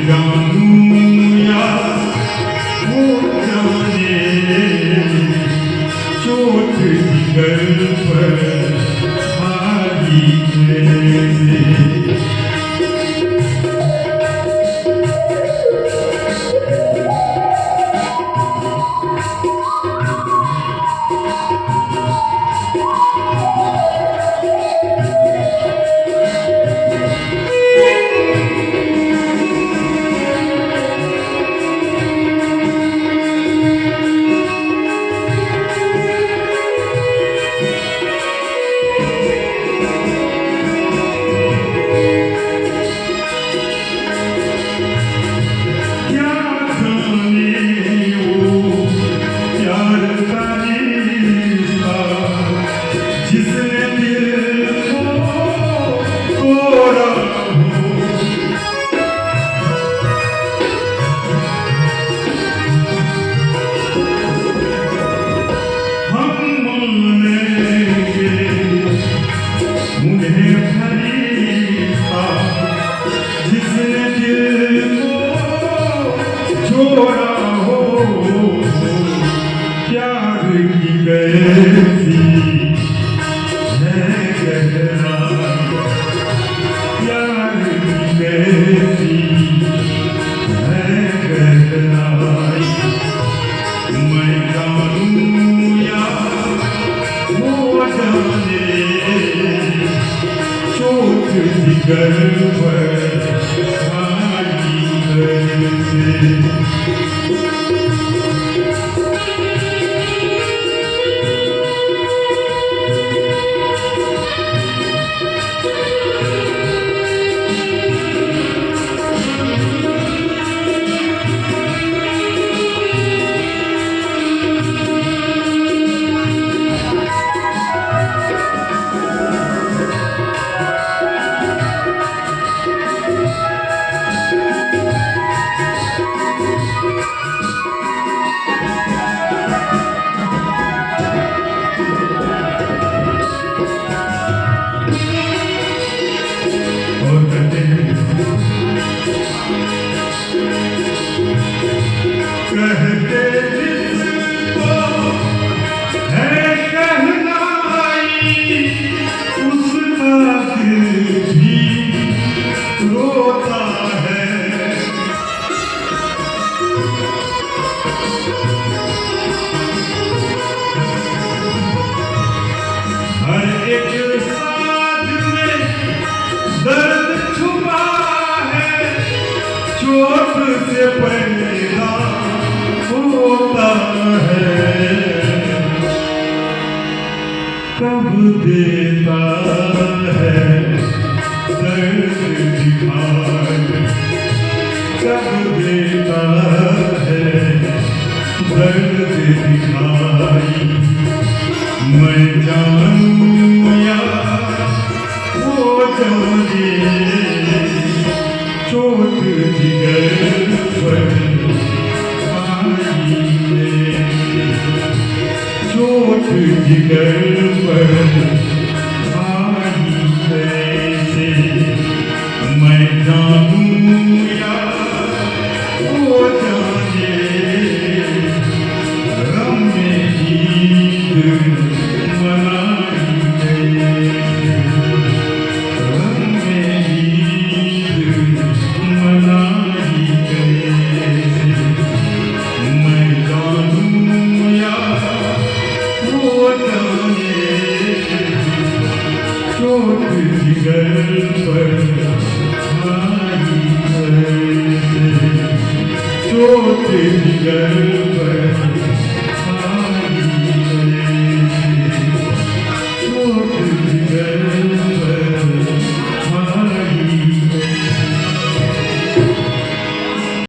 जानूं या वो जाने चोट जिगर पर भारी है। कब देता है दर्द दिखाई, कब देता है दर्द दिखाई। मैं जानूं या वो जाने चोट जिगर पर आई है, चोट जिगर पर आई कैसे। मैं जानूं या वो जाने गम में ईद मनाई कैसे, गम में ईद मनाई कैसे। मैं जानूं या वो जाने चोट जिगर पर आई कैसे, चोट जिगर